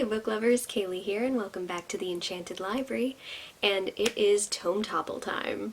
Hey book lovers, Kaylee here and welcome back to the Enchanted Library, and it is Tome Topple time.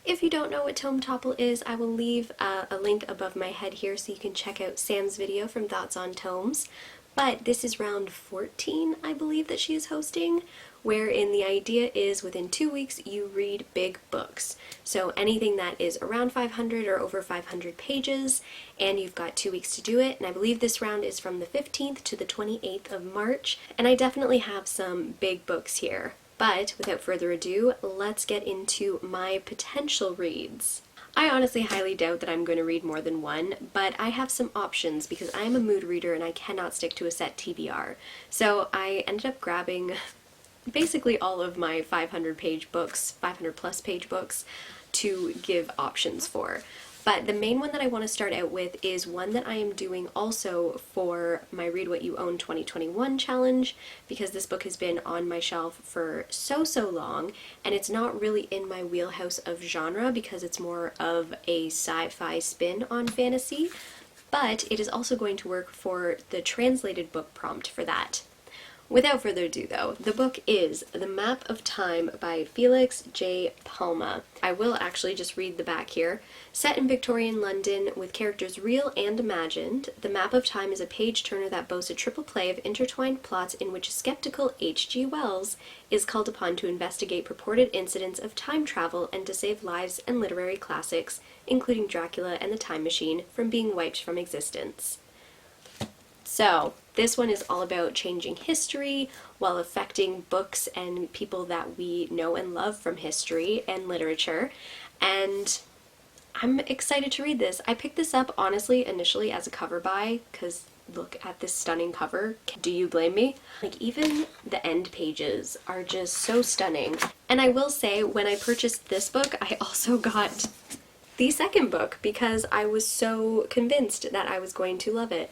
If you don't know what Tome Topple is, I will leave a link above my head here so you can check out Sam's video from Thoughts on Tomes. But this is round 14, I believe, that she is hosting, wherein the idea is within 2 weeks you read big books. So anything that is around 500 or over 500 pages, and you've got 2 weeks to do it. And I believe this round is from the 15th to the 28th of March, and I definitely have some big books here. But without further ado, let's get into my potential reads. I honestly highly doubt that I'm going to read more than one, but I have some options because I am a mood reader and I cannot stick to a set TBR. So I ended up grabbing basically all of my 500 page books, 500 plus page books, to give options for. But the main one that I want to start out with is one that I am doing also for my Read What You Own 2021 challenge, because this book has been on my shelf for so long, and it's not really in my wheelhouse of genre because it's more of a sci-fi spin on fantasy, but it is also going to work for the translated book prompt for that. Without further ado though, the book is The Map of Time by Felix J. Palma. I will actually just read the back here. Set in Victorian London with characters real and imagined, The Map of Time is a page-turner that boasts a triple play of intertwined plots in which skeptical H.G. Wells is called upon to investigate purported incidents of time travel and to save lives and literary classics, including Dracula and the Time Machine, from being wiped from existence. So, this one is all about changing history while affecting books and people that we know and love from history and literature, and I'm excited to read this. I picked this up, honestly, initially as a cover buy, because look at this stunning cover. Do you blame me? Like, even the end pages are just so stunning. And I will say, when I purchased this book, I also got the second book because I was so convinced that I was going to love it.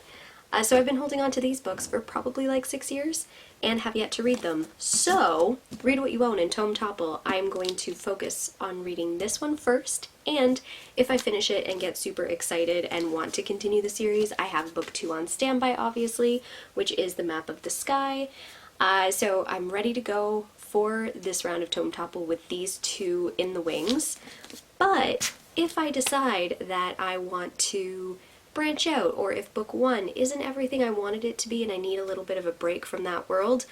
So I've been holding on to these books for probably like 6 years and have yet to read them. So, Read What You Own and Tome Topple, I'm going to focus on reading this one first, and if I finish it and get super excited and want to continue the series, I have book 2 on standby, obviously, which is The Map of the Sky. So I'm ready to go for this round of Tome Topple with these 2 in the wings. But if I decide that I want to branch out, or if book 1 isn't everything I wanted it to be and I need a little bit of a break from that world,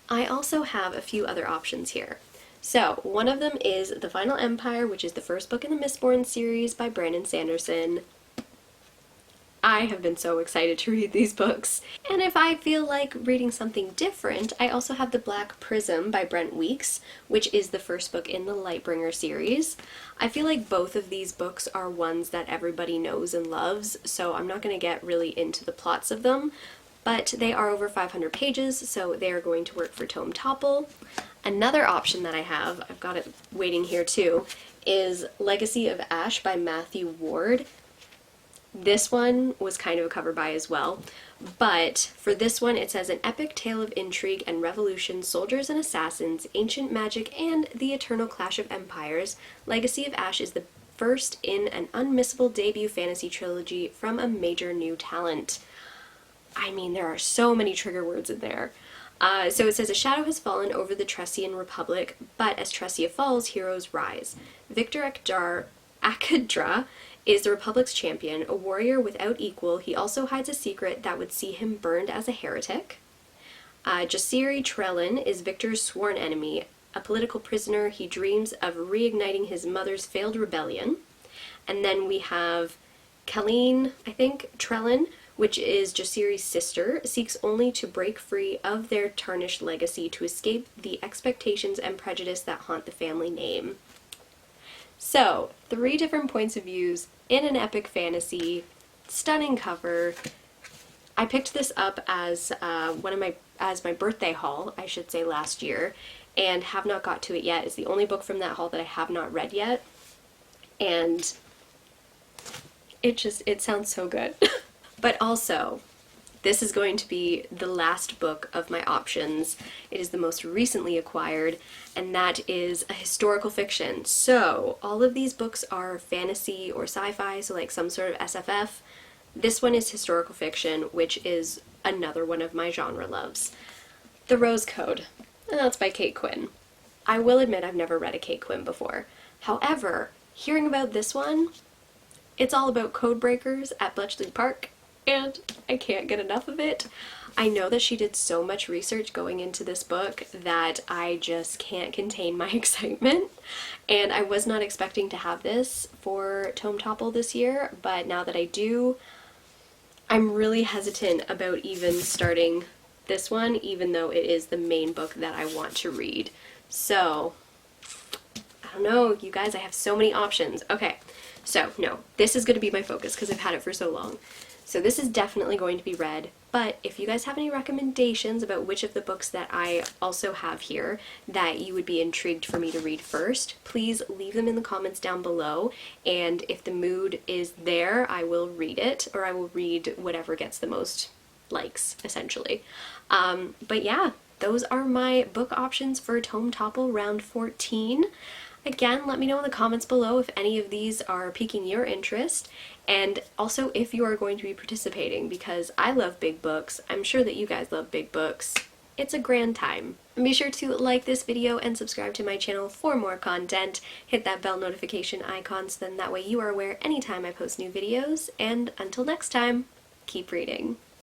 I also have a few other options here. So one of them is The Final Empire, which is the first book in the Mistborn series by Brandon Sanderson. I have been so excited to read these books. And if I feel like reading something different, I also have The Black Prism by Brent Weeks, which is the first book in the Lightbringer series. I feel like both of these books are ones that everybody knows and loves, so I'm not going to get really into the plots of them, but they are over 500 pages, so they are going to work for Tome Topple. Another option that I have, I've got it waiting here too, is Legacy of Ash by Matthew Ward. This one was kind of a cover buy as well, but for this one it says an epic tale of intrigue and revolution, soldiers and assassins, ancient magic, and the eternal clash of empires. Legacy of Ash is the first in an unmissable debut fantasy trilogy from a major new talent. I mean, there are so many trigger words in there. So it says, a shadow has fallen over the Tressian Republic, but as Tressia falls, heroes rise. Victor Akadra is the Republic's champion, a warrior without equal. He also hides a secret that would see him burned as a heretic. Jasiri Trellin is Victor's sworn enemy. A political prisoner, he dreams of reigniting his mother's failed rebellion. And then we have Colleen, I think, Trellin, which is Jasiri's sister, seeks only to break free of their tarnished legacy to escape the expectations and prejudice that haunt the family name. So, 3 different points of views in an epic fantasy, stunning cover. I picked this up as my birthday haul, I should say, last year, and have not got to it yet. It's the only book from that haul that I have not read yet, and it sounds so good. But also, this is going to be the last book of my options. It is the most recently acquired, and that is a historical fiction. So all of these books are fantasy or sci-fi, so like some sort of SFF. This one is historical fiction, which is another one of my genre loves. The Rose Code, and that's by Kate Quinn. I will admit I've never read a Kate Quinn before. However, hearing about this one, it's all about code breakers at Bletchley Park, and I can't get enough of it. I know that she did so much research going into this book that I just can't contain my excitement, and I was not expecting to have this for Tome Topple this year, but now that I do, I'm really hesitant about even starting this one, even though it is the main book that I want to read. So, I don't know, you guys, I have so many options. Okay, so no, this is going to be my focus because I've had it for so long. So this is definitely going to be read, but if you guys have any recommendations about which of the books that I also have here that you would be intrigued for me to read first, please leave them in the comments down below, and if the mood is there, I will read it, or I will read whatever gets the most likes, essentially. But yeah, those are my book options for Tome Topple round 14. Again, let me know in the comments below if any of these are piquing your interest, and also if you are going to be participating, because I love big books. I'm sure that you guys love big books. It's a grand time. And be sure to like this video and subscribe to my channel for more content. Hit that bell notification icon so then that way you are aware anytime I post new videos, and until next time, keep reading.